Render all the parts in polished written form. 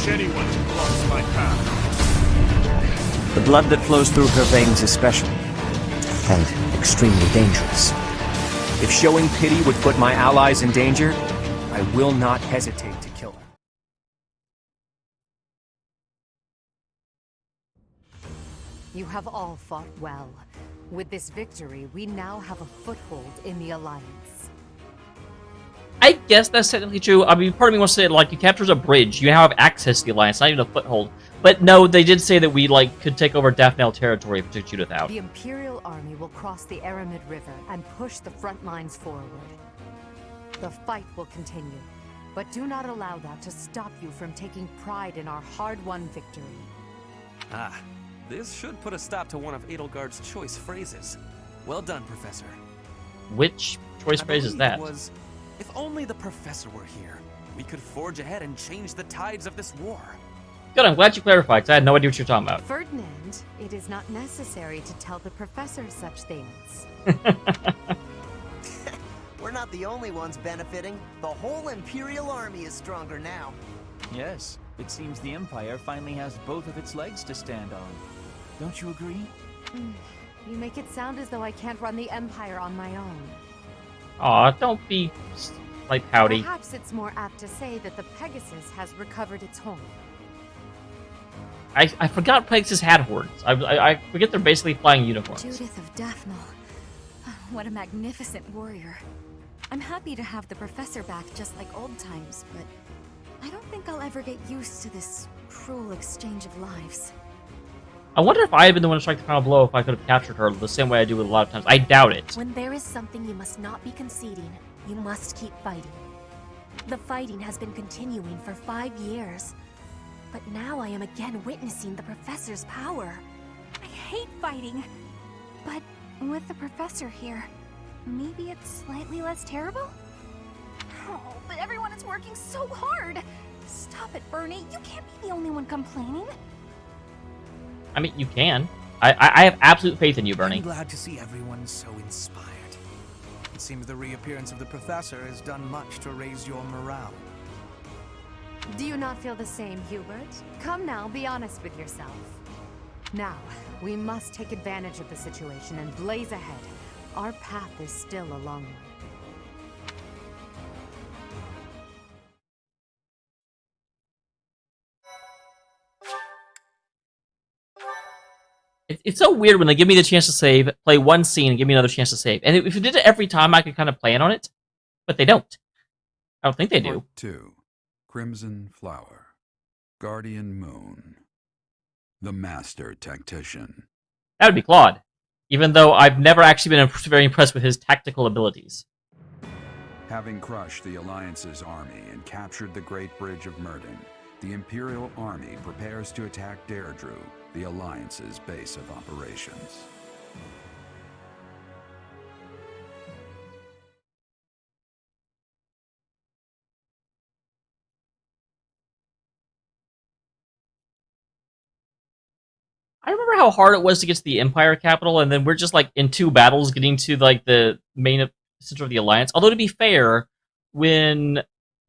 wish anyone to cross my path. The blood that flows through her veins is special, and extremely dangerous. If showing pity would put my allies in danger, I will not hesitate to kill her. You have all fought well. With this victory, we now have a foothold in the Alliance. I guess that's technically true. I mean, part of me wants to say, like, you captured a bridge. You now have access to the Alliance, not even a foothold. But no, they did say that we, like, could take over Daphne territory if we took Judith out. The Imperial Army will cross the Aramid River and push the front lines forward. The fight will continue, but do not allow that to stop you from taking pride in our hard-won victory. Ah, this should put a stop to one of Edelgard's choice phrases. Well done, Professor. Which choice phrase is that? It was, if only the Professor were here, we could forge ahead and change the tides of this war. Good, I'm glad you clarified, because I had no idea what you're talking about. Ferdinand, it is not necessary to tell the Professor such things. We're not the only ones benefiting. The whole Imperial Army is stronger now. Yes, it seems the Empire finally has both of its legs to stand on. Don't you agree? You make it sound as though I can't run the Empire on my own. Aw, don't be, like, pouty. Perhaps it's more apt to say that the Pegasus has recovered its home. I forgot Pegasus had horns. I forget they're basically flying unicorns. Judith of Daphne. What a magnificent warrior. I'm happy to have the Professor back just like old times, but I don't think I'll ever get used to this cruel exchange of lives. I wonder if I had been the one to strike the final blow if I could have captured her the same way I do with a lot of times. I doubt it. When there is something you must not be conceding, you must keep fighting. The fighting has been continuing for 5 years, but now I am again witnessing the Professor's power. I hate fighting, but with the Professor here, maybe it's slightly less terrible? Oh, but everyone is working so hard! Stop it, Bernie. You can't be the only one complaining. I mean, you can. I have absolute faith in you, Bernie. I'm glad to see everyone so inspired. It seems the reappearance of the Professor has done much to raise your morale. Do you not feel the same, Hubert? Come now, be honest with yourself. Now, we must take advantage of the situation and blaze ahead. Our path is still a long one. It's so weird when they give me the chance to save, play one scene, and give me another chance to save. And if you did it every time, I could kind of plan on it. But they don't. I don't think they do. Part 2. Crimson Flower. Guardian Moon. The Master Tactician. That would be Claude. Even though I've never actually been very impressed with his tactical abilities. Having crushed the Alliance's army and captured the Great Bridge of Myrden, the Imperial Army prepares to attack Deirdre, the Alliance's base of operations. I remember how hard it was to get to the Empire capital, and then we're just like in 2 battles getting to like the main center of the Alliance. Although to be fair, when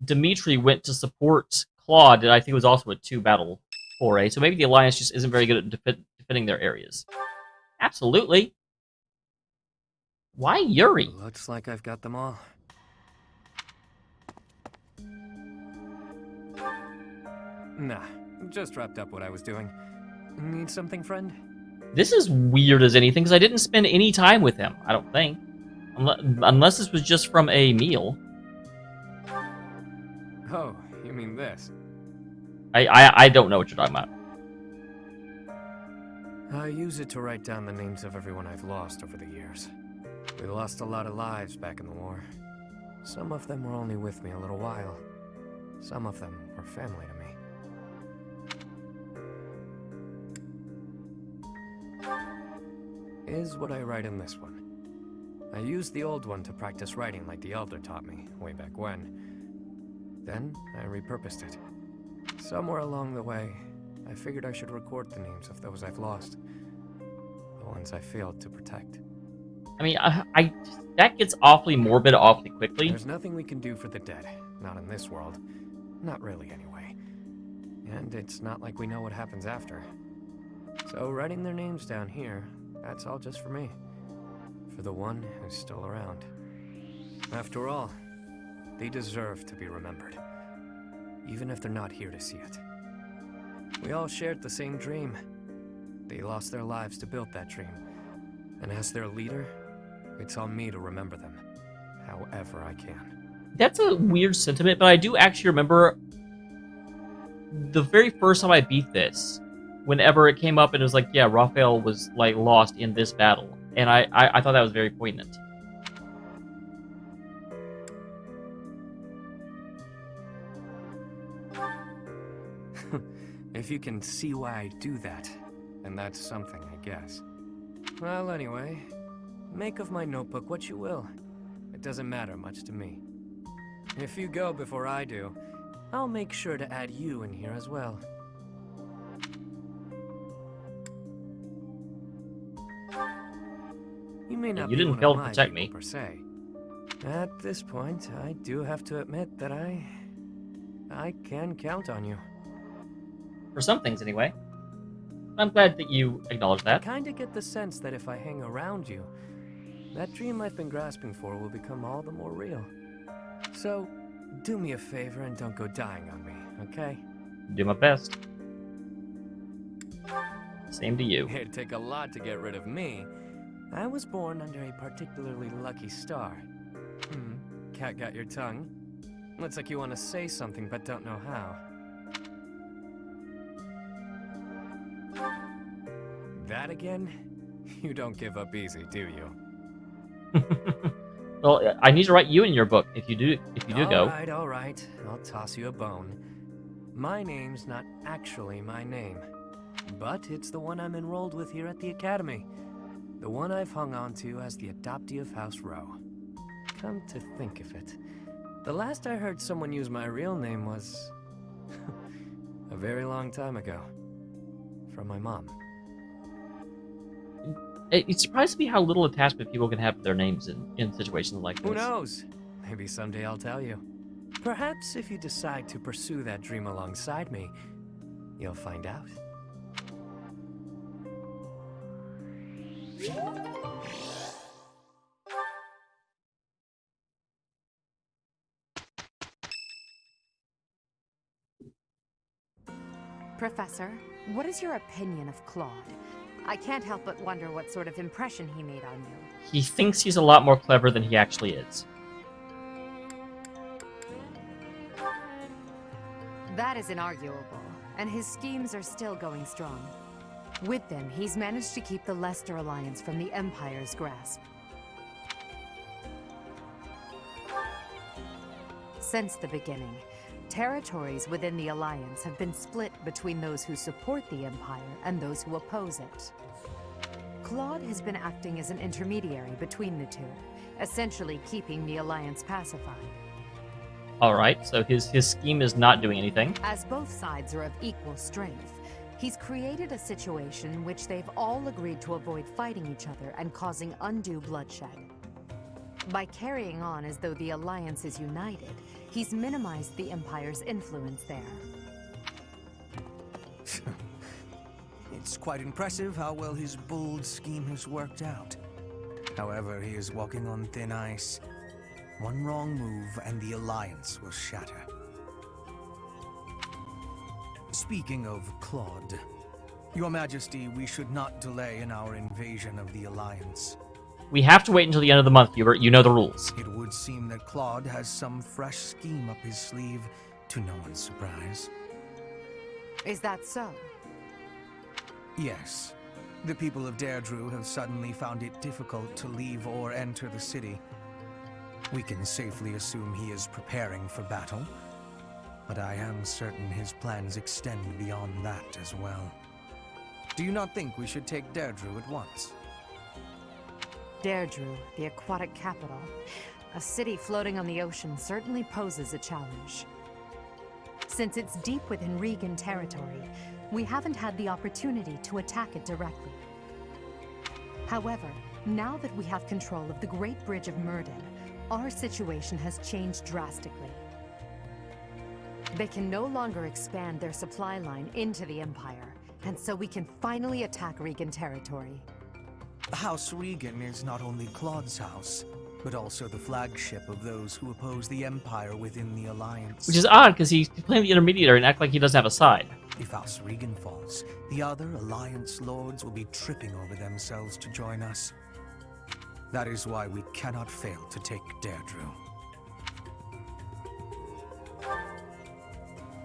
Dimitri went to support Claude, I think it was also a 2-battle foray. So maybe the Alliance just isn't very good at defending their areas. Absolutely. Why Yuri? Looks like I've got them all. Nah, just wrapped up what I was doing. Need something, friend? This is weird as anything, because I didn't spend any time with him, I don't think. Unless this was just from a meal. Oh, you mean this? I don't know what you're talking about. I use it to write down the names of everyone I've lost over the years. We lost a lot of lives back in the war. Some of them were only with me a little while. Some of them were family to me. Is what I write in this one. I used the old one to practice writing like the Elder taught me, way back when. Then, I repurposed it. Somewhere along the way, I figured I should record the names of those I've lost. The ones I failed to protect. I mean, that gets awfully morbid awfully quickly. There's nothing we can do for the dead. Not in this world. Not really, anyway. and it's not like we know what happens after. So writing their names down here, that's all just for me. For the one who's still around. After all, they deserve to be remembered. Even if they're not here to see it. We all shared the same dream. They lost their lives to build that dream. And as their leader, it's on me to remember them, however I can. That's a weird sentiment, but I do actually remember the very first time I beat this, whenever it came up and it was like, yeah, Raphael was like lost in this battle. And I thought that was very poignant. If you can see why I do that, then that's something, I guess. Well, anyway, make of my notebook what you will. It doesn't matter much to me. If you go before I do, I'll make sure to add you in here as well. You may not You be didn't one fail of to my protect people me. per se. At this point, I do have to admit that I can count on you. For some things, anyway. I'm glad that you acknowledge I that. kinda get the sense that if I hang around you, that dream I've been grasping for will become all the more real. So, do me a favor and don't go dying on me, okay? Do my best. Same to you. It'd take a lot to get rid of me. I was born under a particularly lucky star. Cat got your tongue? Looks like you want to say something but don't know how. That again? You don't give up easy, do you? Well, I need to write you in your book if you do go. All right. I'll toss you a bone. My name's not actually my name, but it's the one I'm enrolled with here at the Academy. The one I've hung on to as the adoptee of House Row. Come to think of it, the last I heard someone use my real name was a very long time ago. From my mom. It surprises me how little attachment people can have to their names in situations like this. Who knows? Maybe someday I'll tell you. Perhaps if you decide to pursue that dream alongside me, you'll find out. Professor, what is your opinion of Claude? I can't help but wonder what sort of impression he made on you. He thinks he's a lot more clever than he actually is. That is inarguable, and his schemes are still going strong. With them, he's managed to keep the Leicester Alliance from the Empire's grasp. Since the beginning, territories within the Alliance have been split between those who support the Empire and those who oppose it. Claude has been acting as an intermediary between the two, essentially keeping the Alliance pacified. Alright, so his scheme is not doing anything. As both sides are of equal strength, he's created a situation in which they've all agreed to avoid fighting each other and causing undue bloodshed. By carrying on as though the Alliance is united, he's minimized the Empire's influence there. It's quite impressive how well his bold scheme has worked out. However, he is walking on thin ice. One wrong move and the Alliance will shatter. Speaking of Claude, Your Majesty, we should not delay in our invasion of the Alliance. We have to wait until the end of the month, Hubert. You know the rules. It would seem that Claude has some fresh scheme up his sleeve, to no one's surprise. Is that so? Yes. The people of Deirdre have suddenly found it difficult to leave or enter the city. We can safely assume he is preparing for battle, but I am certain his plans extend beyond that as well. Do you not think we should take Deirdre at once? Deirdre, the aquatic capital. A city floating on the ocean certainly poses a challenge. Since it's deep within Regan territory, we haven't had the opportunity to attack it directly. However, now that we have control of the Great Bridge of Murden, our situation has changed drastically. They can no longer expand their supply line into the Empire, and so we can finally attack Regan territory. House Regan is not only Claude's house, but also the flagship of those who oppose the Empire within the Alliance. Which is odd, because he's playing the intermediary and act like he doesn't have a side. If House Regan falls, the other Alliance lords will be tripping over themselves to join us. That is why we cannot fail to take Deirdre.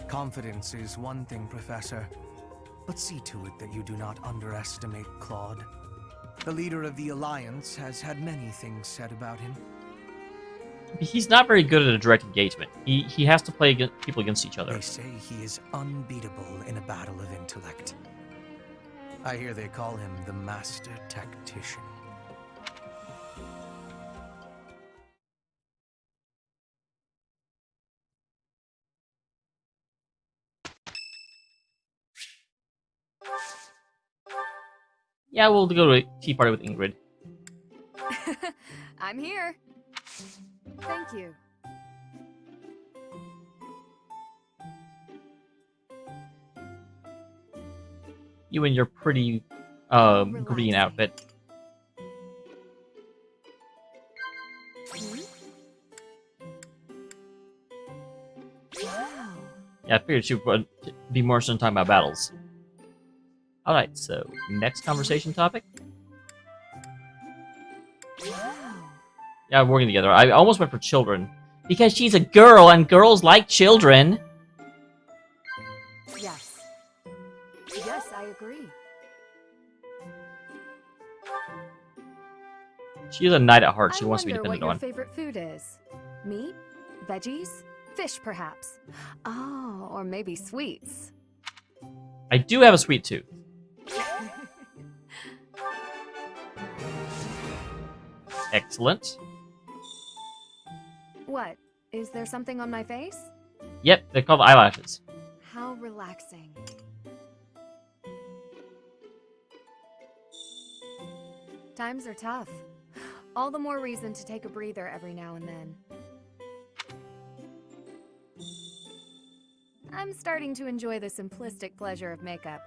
Confidence is one thing, Professor, but see to it that you do not underestimate Claude. The leader of the Alliance has had many things said about him. He's not very good at a direct engagement. He has to play people against each other. They say he is unbeatable in a battle of intellect. I hear they call him the Master Tactician. Yeah, we'll go to a tea party with Ingrid. I'm here. Thank you. You and your pretty green outfit. Wow. Yeah, I figured she would be more interested in talking about battles. Alright, so next conversation topic. Yeah, we're working together. I almost went for children. Because she's a girl and girls like children. Yes. Yes, I agree. She is a knight at heart. She wants to be I wonder dependent what on. your favorite food is. Meat? Veggies? Fish, perhaps? Oh, or maybe sweets. I do have a sweet tooth. Excellent. What? Is there something on my face? Yep, they're called eyelashes. How relaxing. Times are tough. All the more reason to take a breather every now and then. I'm starting to enjoy the simplistic pleasure of makeup.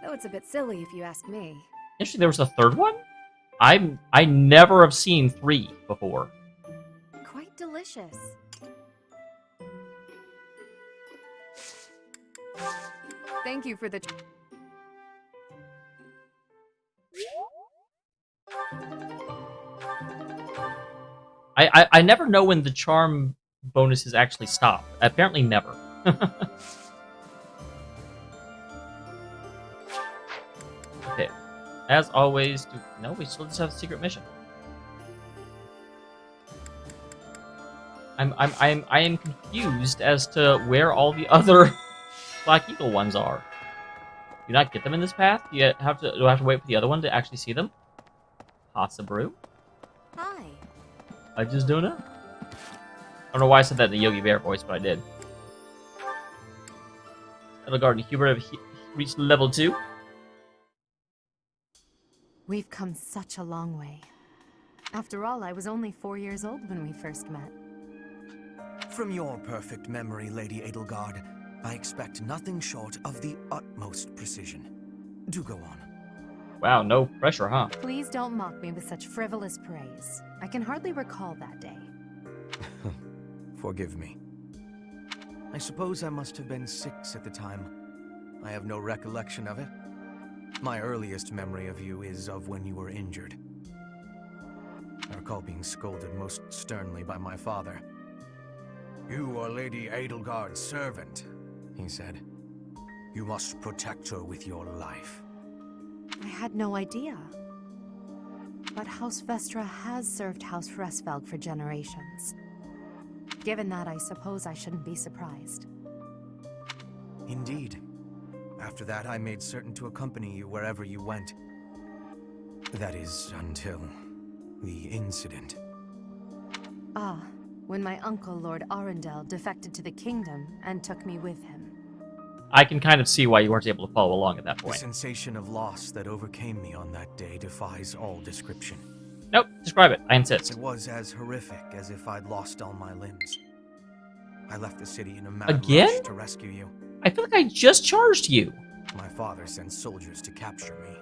Though it's a bit silly if you ask me. Actually, there was a third one? I never have seen 3 before. Quite delicious. Thank you for the... I never know when the charm bonuses actually stop. Apparently never. Okay. As always, no, we still just have a secret mission. I am confused as to where all the other Black Eagle ones are. Do you not get them in this path? Do I have to wait for the other one to actually see them? Possibly. Hi. I just don't know. I don't know why I said that in the Yogi Bear voice, but I did. Edelgard and Hubert have reached level 2. We've come such a long way. After all, I was only 4 years old when we first met. From your perfect memory, Lady Edelgard, I expect nothing short of the utmost precision. Do go on. Wow, no pressure, huh? Please don't mock me with such frivolous praise. I can hardly recall that day. Forgive me. I suppose I must have been 6 at the time. I have no recollection of it. My earliest memory of you is of when you were injured. I recall being scolded most sternly by my father. "You are Lady Edelgard's servant," he said. "You must protect her with your life." I had no idea. But House Vestra has served House Fresfeld for generations. Given that, I suppose I shouldn't be surprised. Indeed. After that, I made certain to accompany you wherever you went. That is, until the incident. Ah, when my uncle, Lord Arundel, defected to the kingdom and took me with him. I can kind of see why you weren't able to follow along at that The point. sensation of loss that overcame me on that day defies all description. Nope, describe it. I insist. It was as horrific as if I'd lost all my limbs. I left the city in a mad Again? rush to rescue you. I feel like I just charged you. My father sent soldiers to capture me.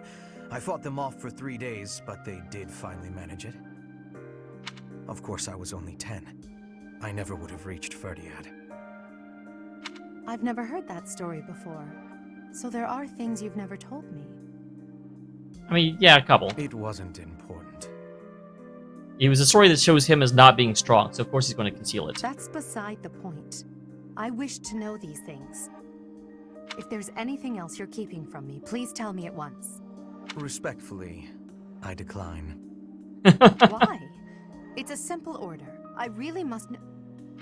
I fought them off for 3 days, but they did finally manage it. Of course, I was only 10. I never would have reached Ferdiad. I've never heard that story before. So there are things you've never told me. I mean, yeah, a couple. It wasn't important. It was a story that shows him as not being strong, so of course he's going to conceal it. That's beside the point. I wish to know these things. If there's anything else you're keeping from me, please tell me at once. Respectfully, I decline. Why? It's a simple order. I really must know.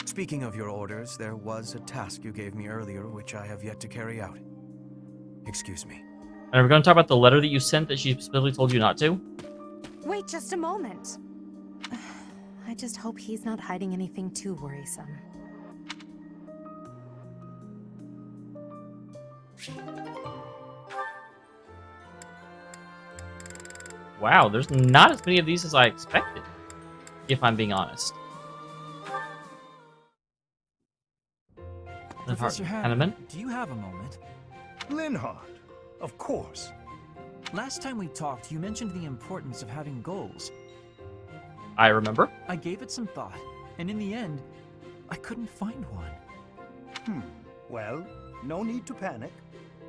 Speaking of your orders, there was a task you gave me earlier which I have yet to carry out. Excuse me. And we're going to talk about the letter that you sent that she specifically told you not to? Wait just a moment. I just hope he's not hiding anything too worrisome. Wow, there's not as many of these as I expected, if I'm being honest. Professor Hanneman? do you have a moment? Linhardt, of course. Last time we talked, you mentioned the importance of having goals. I remember. I gave it some thought, and in the end, I couldn't find one. Well, no need to panic.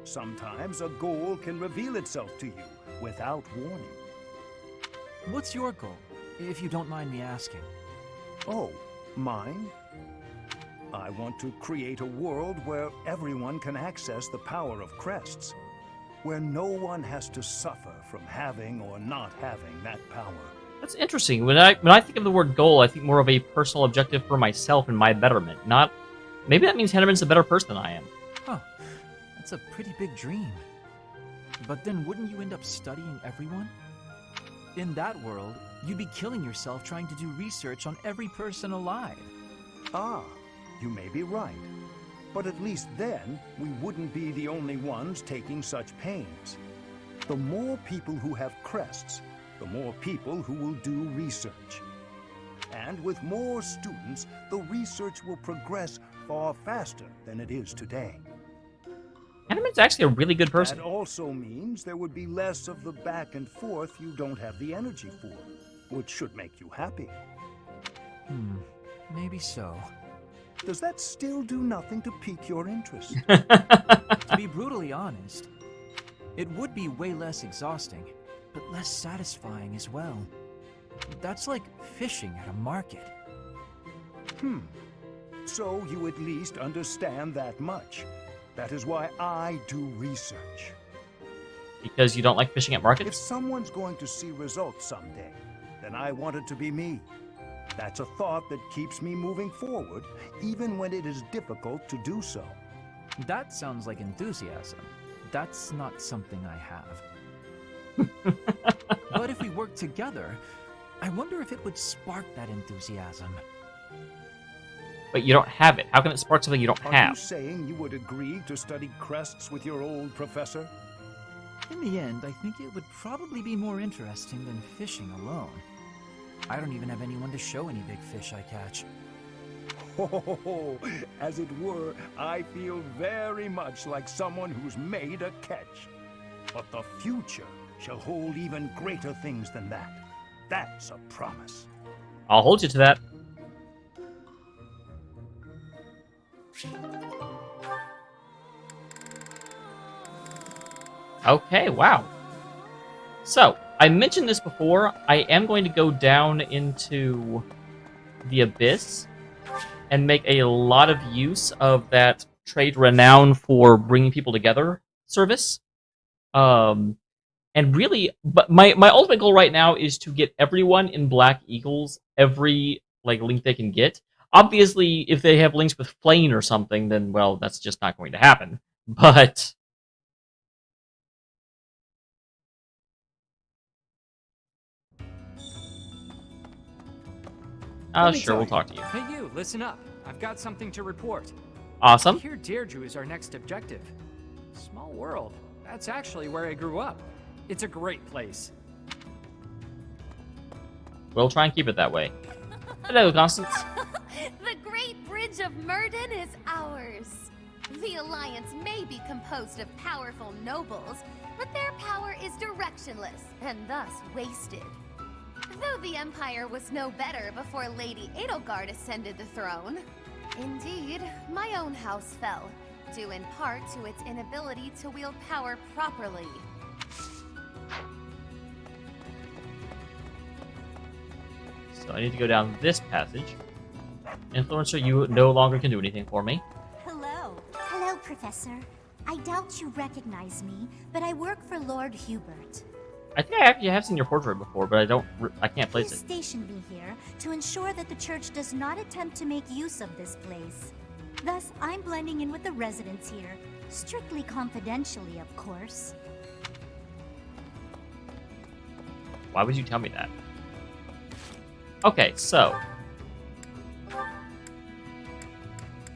Sometimes a goal can reveal itself to you without warning. What's your goal, if you don't mind me asking? Oh, mine? I want to create a world where everyone can access the power of crests. Where no one has to suffer from having or not having that power. That's interesting. When I think of the word goal, I think more of a personal objective for myself and my betterment. Not... Maybe that means Hanneman's a better person than I am. Huh. That's a pretty big dream. But then wouldn't you end up studying everyone? In that world, you'd be killing yourself trying to do research on every person alive. Ah, you may be right. But at least then, we wouldn't be the only ones taking such pains. The more people who have crests, the more people who will do research. And with more students, the research will progress far faster than it is today. Hanneman's actually a really good person. That also means there would be less of the back and forth you don't have the energy for, which should make you happy. Maybe so. Does that still do nothing to pique your interest? To be brutally honest, it would be way less exhausting, but less satisfying as well. That's like fishing at a market. So you at least understand that much. That is why I do research. Because you don't like fishing at If markets? someone's going to see results someday, then I want it to be me. That's a thought that keeps me moving forward, even when it is difficult to do so. That sounds like enthusiasm. That's not something I have. But if we work together, I wonder if it would spark that enthusiasm. But you don't have it. How can it spark something you don't Are you have? saying you would agree to study crests with your old professor? In the end, I think it would probably be more interesting than fishing alone. I don't even have anyone to show any big fish I catch. Oh, as it were, I feel very much like someone who's made a catch. But the future shall hold even greater things than that. That's a promise. I'll hold you to that. Okay, wow. So, I mentioned this before. I am going to go down into the Abyss and make a lot of use of that trade Renown for bringing people together service. And really, but my ultimate goal right now is to get everyone in Black Eagles every link they can get. Obviously, if they have links with Flame or something, then, well, that's just not going to happen. But... sure, we'll talk to you. Hey you, listen up. I've got something to report. Awesome. Here Deirdre is our next objective. Small world. That's actually where I grew up. It's a great place. We'll try and keep it that way. Hello, Constance. The Great Bridge Bridge of Murden is ours. The Alliance may be composed of powerful nobles, but their power is directionless and thus wasted. Though the Empire was no better before Lady Edelgard ascended the throne. Indeed, my own house fell, due in part to its inability to wield power properly. So I need to go down this passage. Influencer, you no longer can do anything for me. Hello. Hello, Professor. I doubt you recognize me, but I work for Lord Hubert. I think I actually have seen your portrait before, but I can't place He it. stationed me here to ensure that the church does not attempt to make use of this place. Thus, I'm blending in with the residents here, strictly confidentially, of course. Why would you tell me that? Okay, so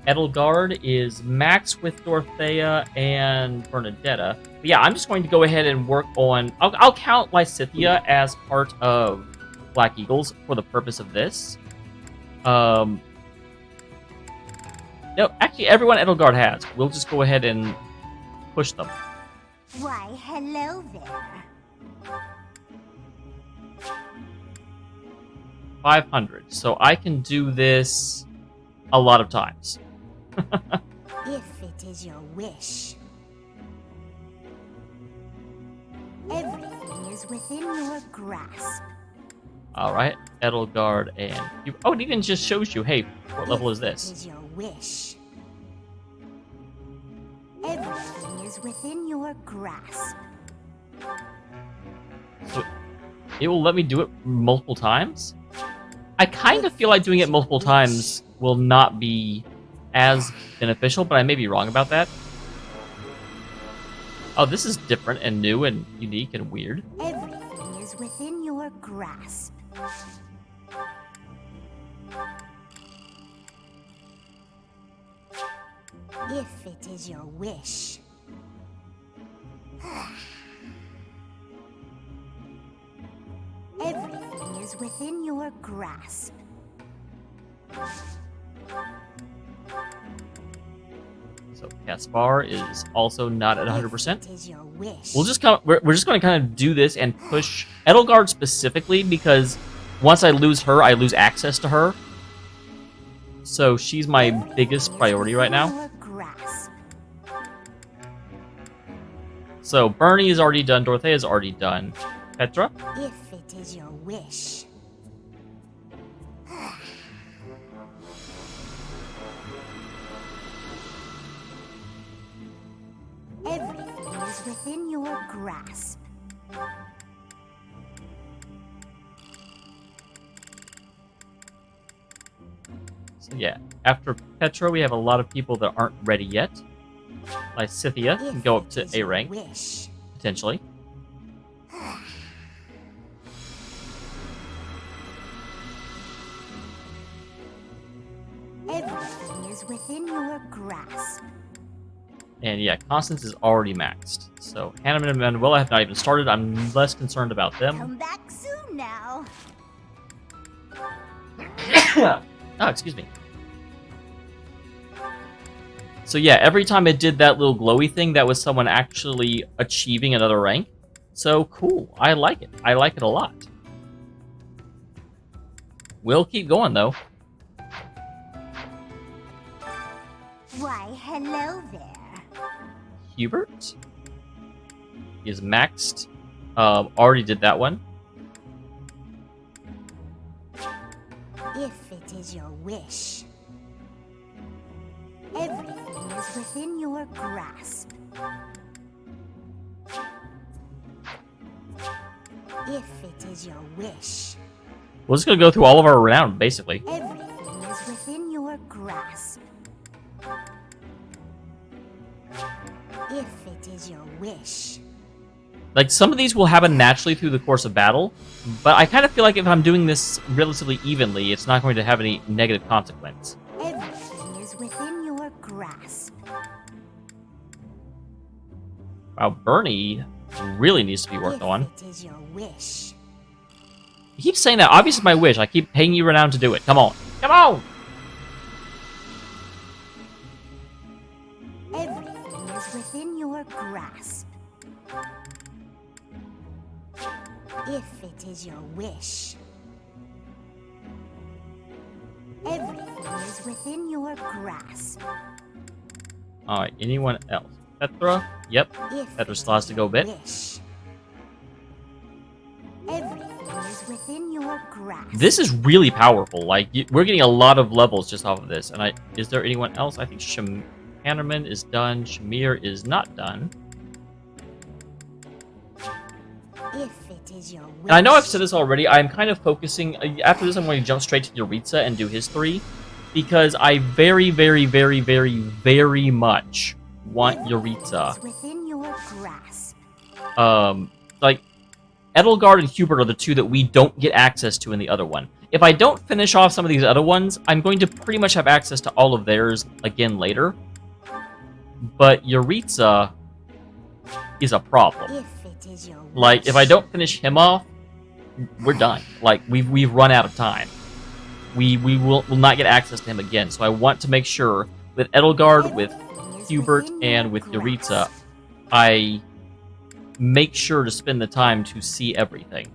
Edelgard is maxed with Dorothea and Bernadetta. But yeah, I'm just going to go ahead and work on... I'll count Lysithea as part of Black Eagles for the purpose of this. No, actually, everyone Edelgard has. We'll just go ahead and push them. Why, hello there. 500. So I can do this a lot of times. If it is your wish. Everything is within your grasp. Alright, Edelgard and... Oh, it even just shows you, hey, what level is It this? is your wish. Everything is within your grasp. So it will let me do it multiple times? I kind of feel like doing it multiple times will not be as beneficial, but I may be wrong about that. Oh, this is different and new and unique and weird. Everything is within your grasp. If it is your wish. Everything is within your grasp. So Caspar is also not at 100%. It is your wish. We're just going to kind of do this and push Edelgard specifically because once I lose her, I lose access to her. So she's my biggest priority right now. So Bernie is already done. Dorothea is already done. Petra? If it is your wish. Everything is within your grasp. So yeah, after Petra, we have a lot of people that aren't ready yet. Lysithea can go up to A rank, potentially. Everything is within your grasp. And yeah, Constance is already maxed. So Hannah and Manuela have not even started. I'm less concerned about them. Come back soon now. Oh, excuse me. So yeah, every time it did that little glowy thing, that was someone actually achieving another rank. So cool. I like it. I like it a lot. We'll keep going, though. Why, hello there. Hubert is maxed. Already did that one. If it is your wish. Everything is within your grasp. If it is your wish. We're just gonna go through all of our renown, basically. Everything is within your grasp. If it is your wish. Like, some of these will happen naturally through the course of battle, but I kind of feel like if I'm doing this relatively evenly, it's not going to have any negative consequence. Everything is within your grasp. Wow, Bernie really needs to be worked on. It is your wish. He keeps saying that. Obviously, my wish. I keep paying you renown to do it. Come on. Come on! grasp. If it is your wish. Everything is within your grasp. Alright, anyone else? Petra? Yep. Petra still has to go a bit. Everything is within your grasp. This is really powerful. Like, we're getting a lot of levels just off of this. And is there anyone else? I think Hannerman is done. Shamir is not done. If it is your wish. And I know I've said this already. I'm kind of focusing. After this, I'm going to jump straight to Yuritsa and do his 3. Because I very, very, very, very, very much want Yuritsa. Within your grasp. Like, Edelgard and Hubert are the 2 that we don't get access to in the other one. If I don't finish off some of these other ones, I'm going to pretty much have access to all of theirs again later. But Yuritsa is a problem. If it is your wish. Like, if I don't finish him off, we're done. Like, we've run out of time. We will not get access to him again. So I want to make sure with Edelgard, with Hubert, and with Yuritsa, I make sure to spend the time to see everything.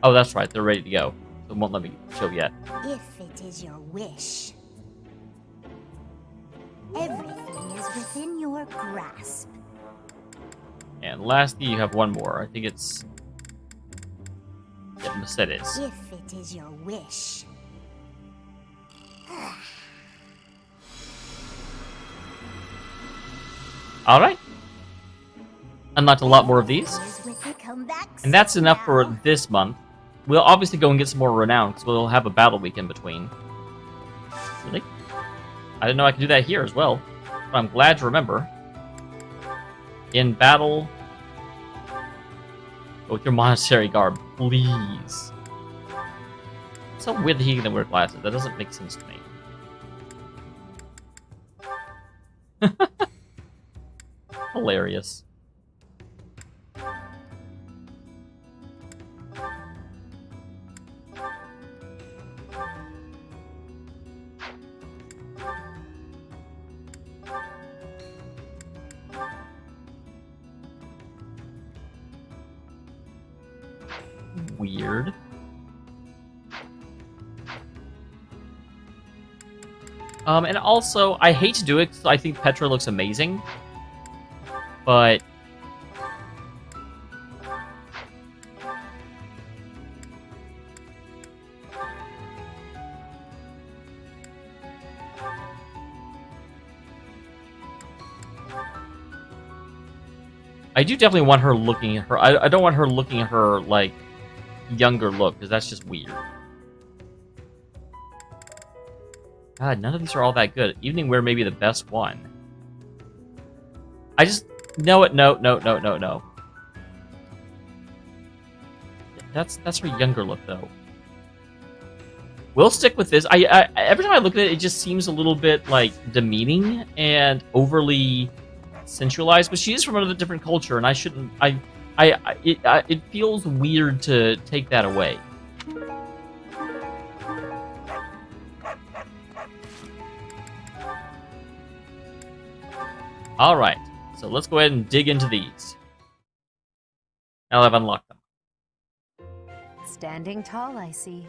Oh, that's right. They're ready to go. So it won't let me show yet. If it is your wish. Everything is within your grasp. And lastly, you have one more. I think it's... Yeah, Mercedes. If it is your wish. Alright. Unlocked a lot more of these. And that's enough for this month. We'll obviously go and get some more Renown, because we'll have a battle week in between. Really? I didn't know I could do that here as well. But I'm glad to remember. In battle... Go with your monastery garb, please. It's so weird that he can wear glasses. That doesn't make sense to me. Hilarious. Weird. And also, I hate to do it because I think Petra looks amazing. But... I do definitely want her looking at her... I don't want her looking at her, like, younger look, because that's just weird. God, none of these are all that good. Evening Wear may be the best one. I just... No. That's her younger look, though. We'll stick with this. I every time I look at it, it just seems a little bit, like, demeaning and overly sensualized, but she is from another different culture, and I shouldn't... It feels weird to take that away. Alright, so let's go ahead and dig into these. Now that I've unlocked them. Standing tall, I see.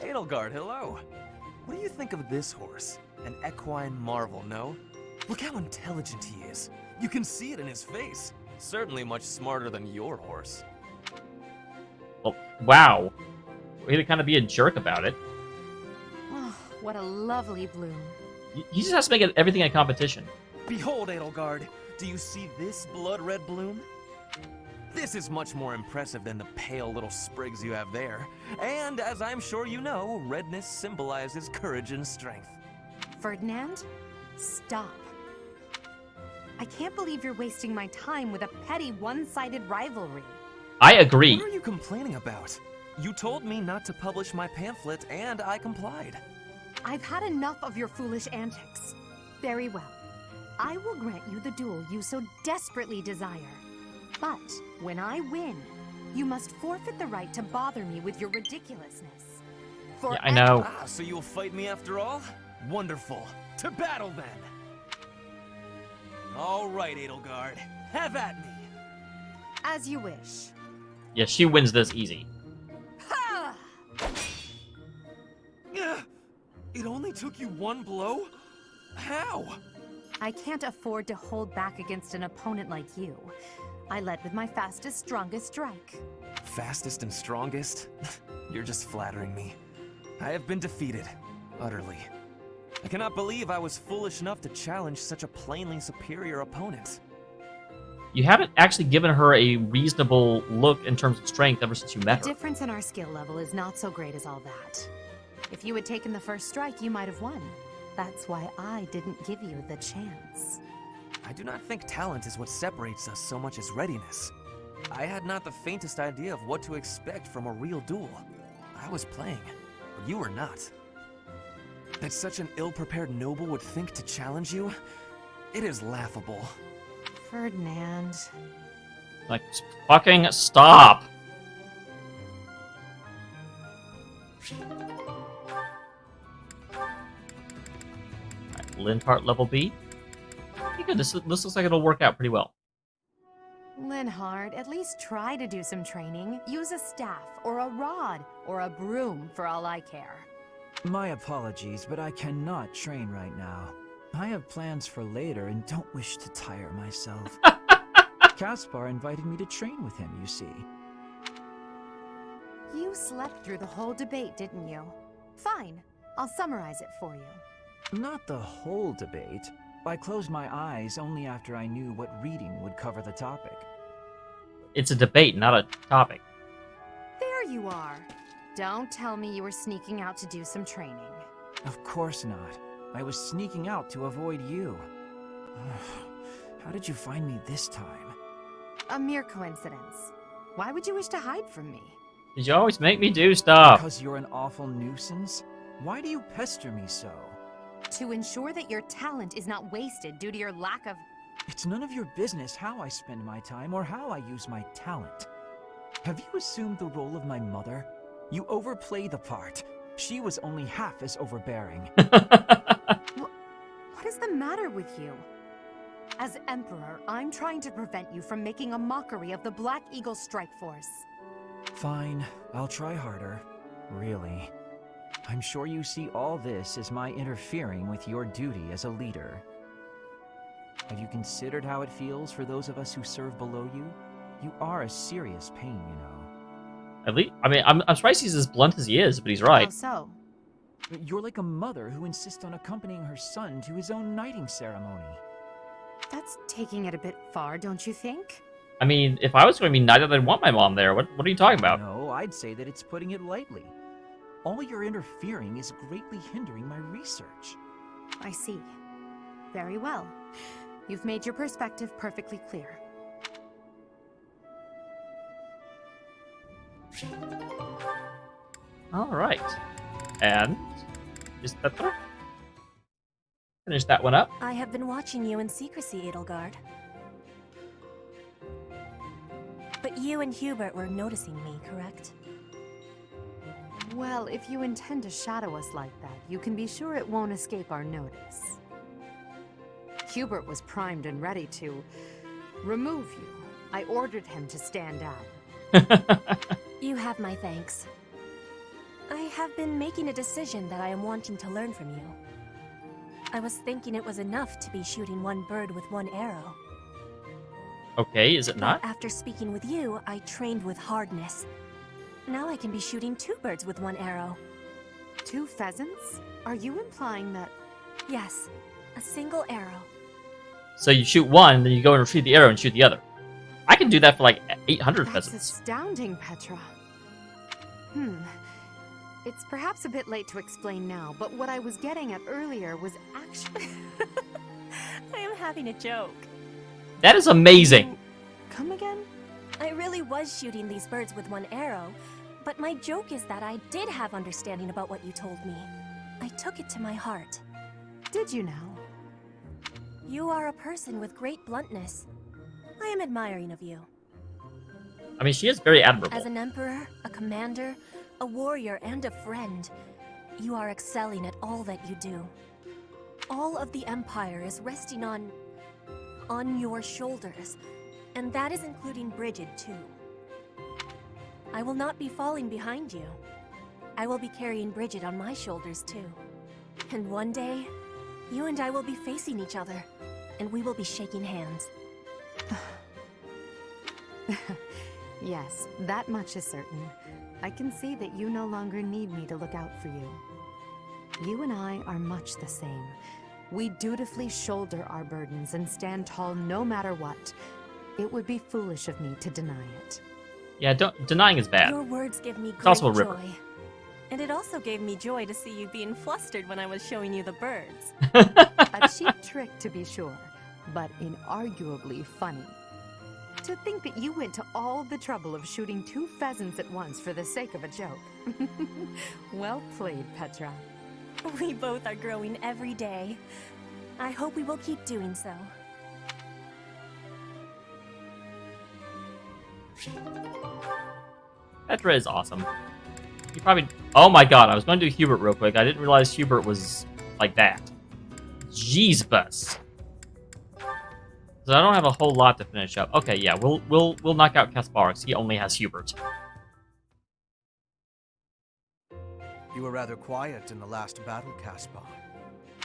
Edelgard, hello. What do you think of this horse? An equine marvel, no? Look how intelligent he is. You can see it in his face. Certainly much smarter than your horse. Well, wow. Way to kind of be a jerk about it. Oh, what a lovely bloom. He just has to make everything a competition. Behold, Edelgard. Do you see this blood-red bloom? This is much more impressive than the pale little sprigs you have there. And, as I'm sure you know, redness symbolizes courage and strength. Ferdinand, stop. I can't believe you're wasting my time with a petty, one-sided rivalry. I agree. What are you complaining about? You told me not to publish my pamphlet, and I complied. I've had enough of your foolish antics. Very well. I will grant you the duel you so desperately desire. But when I win, you must forfeit the right to bother me with your ridiculousness. Yeah, I know. Ah, so you'll fight me after all? Wonderful. To battle, then! All right, Edelgard. Have at me! As you wish. Yeah, she wins this easy. Ha! It only took you one blow? How? I can't afford to hold back against an opponent like you. I led with my fastest, strongest strike. Fastest and strongest? You're just flattering me. I have been defeated. Utterly. I cannot believe I was foolish enough to challenge such a plainly superior opponent. You haven't actually given her a reasonable look in terms of strength ever since you met The her. difference in our skill level is not so great as all that. If you had taken the first strike, you might have won. That's why I didn't give you the chance. I do not think talent is what separates us so much as readiness. I had not the faintest idea of what to expect from a real duel. I was playing, but you were not. That such an ill-prepared noble would think to challenge you? It is laughable. Ferdinand. Like, fucking stop! Alright, Linhart level B. Okay, good. This looks like it'll work out pretty well. Linhart, at least try to do some training. Use a staff, or a rod, or a broom, for all I care. My apologies, but I cannot train right now. I have plans for later and don't wish to tire myself. Caspar invited me to train with him, you see. You slept through the whole debate, didn't you? Fine. I'll summarize it for you. Not the whole debate. I closed my eyes only after I knew what reading would cover the topic. It's a debate, not a topic. There you are. Don't tell me you were sneaking out to do some training. Of course not. I was sneaking out to avoid you. How did you find me this time? A mere coincidence. Why would you wish to hide from me? Did you always make me do stuff? Because you're an awful nuisance? Why do you pester me so? To ensure that your talent is not wasted due to your lack of... It's none of your business how I spend my time or how I use my talent. Have you assumed the role of my mother? You overplay the part. She was only half as overbearing. What is the matter with you? As Emperor, I'm trying to prevent you from making a mockery of the Black Eagle Strike Force. Fine, I'll try harder. Really. I'm sure you see all this as my interfering with your duty as a leader. Have you considered how it feels for those of us who serve below you? You are a serious pain, you know. At least, I mean, I'm surprised he's as blunt as he is, but he's right. How so? You're like a mother who insists on accompanying her son to his own knighting ceremony. That's taking it a bit far, don't you think? I mean, if I was going to be knighted, I'd want my mom there. What are you talking about? No, I'd say that it's putting it lightly. All your interfering is greatly hindering my research. I see. Very well. You've made your perspective perfectly clear. Alright. And is that better? Finish that one up. I have been watching you in secrecy, Edelgard. But you and Hubert were noticing me, correct? Well, if you intend to shadow us like that, you can be sure it won't escape our notice. Hubert was primed and ready to remove you. I ordered him to stand down. You have my thanks. I have been making a decision that I am wanting to learn from you. I was thinking it was enough to be shooting one bird with one arrow. Okay, is it not? But after speaking with you, I trained with hardness. Now I can be shooting 2 birds with 1 arrow. 2 pheasants? Are you implying that... Yes, a single arrow. So you shoot one, then you go and retrieve the arrow and shoot the other. I can do that for like 800 That's pheasants. astounding, Petra. It's perhaps a bit late to explain now, but what I was getting at earlier was actually... I am having a joke. That is amazing. Come again? I really was shooting these birds with 1 arrow, but my joke is that I did have understanding about what you told me. I took it to my heart. Did you now? You are a person with great bluntness. I am admiring of you. I mean, she is very admirable. As an emperor, a commander, a warrior, and a friend, you are excelling at all that you do. All of the Empire is resting on your shoulders, and that is including Bridget, too. I will not be falling behind you. I will be carrying Bridget on my shoulders, too. And one day, you and I will be facing each other, and we will be shaking hands. Yes, that much is certain. I can see that you no longer need me to look out for you. You and I are much the same. We dutifully shoulder our burdens and stand tall no matter what. It would be foolish of me to deny it. Yeah, denying is bad. Your words give me It's great also a river. joy. And it also gave me joy to see you being flustered when I was showing you the birds. A cheap trick, to be sure, but inarguably funny. To think that you went to all the trouble of shooting 2 pheasants at once for the sake of a joke. Well played, Petra. We both are growing every day. I hope we will keep doing so. Petra is awesome. You probably... Oh my god, I was going to do Hubert real quick. I didn't realize Hubert was like that. Jeez-bus. So I don't have a whole lot to finish up. Okay, yeah, we'll knock out Caspar, because he only has Hubert. You were rather quiet in the last battle, Caspar.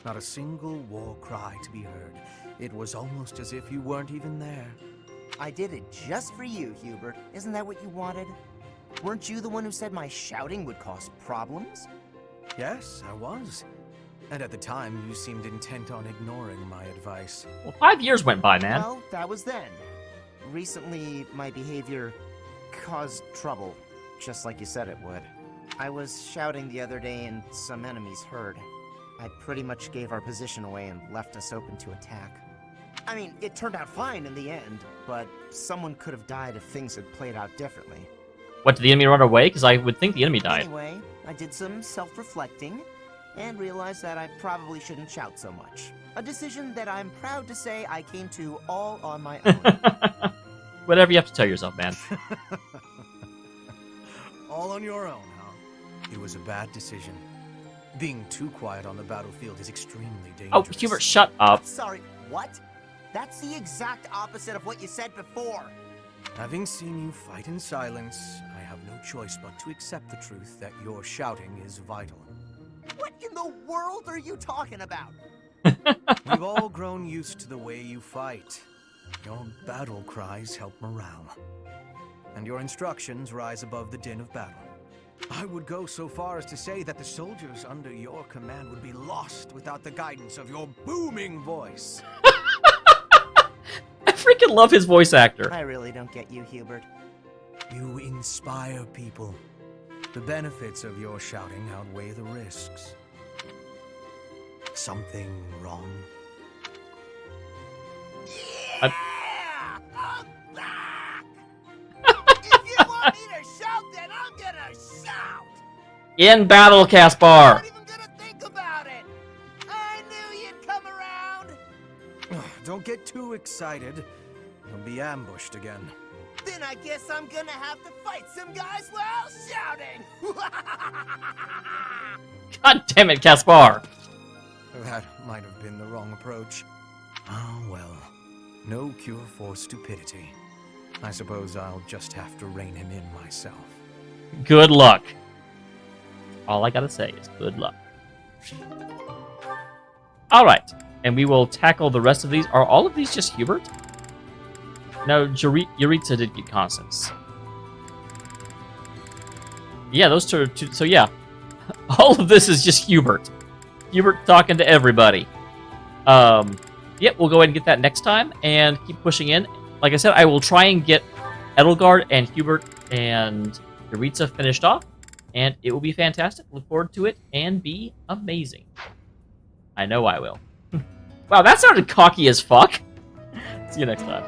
Not a single war cry to be heard. It was almost as if you weren't even there. I did it just for you, Hubert. Isn't that what you wanted? Weren't you the one who said my shouting would cause problems? Yes, I was. And at the time, you seemed intent on ignoring my advice. Well, 5 years went by, man. Well, that was then. Recently, my behavior caused trouble, just like you said it would. I was shouting the other day and some enemies heard. I pretty much gave our position away and left us open to attack. I mean, it turned out fine in the end, but someone could have died if things had played out differently. What, did the enemy run away? Because I would think the enemy died. Anyway, I did some self-reflecting and realized that I probably shouldn't shout so much. A decision that I'm proud to say I came to all on my own. Whatever you have to tell yourself, man. All on your own, huh? It was a bad decision. Being too quiet on the battlefield is extremely dangerous. Oh, Hubert, shut up. Sorry, what? That's the exact opposite of what you said before. Having seen you fight in silence, I have no choice but to accept the truth that your shouting is vital. What in the world are you talking about? We've all grown used to the way you fight. Your battle cries help morale. And your instructions rise above the din of battle. I would go so far as to say that the soldiers under your command would be lost without the guidance of your booming voice. I freaking love his voice actor. I really don't get you, Hubert. You inspire people. The benefits of your shouting outweigh the risks. Something wrong? Yeah! I'm back! If you want me to shout, then I'm gonna shout! In battle, Caspar! I'm not even gonna think about it! I knew you'd come around! Don't get too excited. You'll be ambushed again. Then I guess I'm gonna have to fight some guys while shouting! God damn it, Caspar! That might have been the wrong approach. Oh well. No cure for stupidity. I suppose I'll just have to rein him in myself. Good luck. All I gotta say is good luck. Alright, and we will tackle the rest of these. Are all of these just Hubert? No, Yuritsa did get Constance. Yeah, those two are two. So yeah, all of this is just Hubert. Hubert talking to everybody. Yep, we'll go ahead and get that next time and keep pushing in. Like I said, I will try and get Edelgard and Hubert and Yuritsa finished off, and it will be fantastic. Look forward to it and be amazing. I know I will. Wow, that sounded cocky as fuck. See you next time.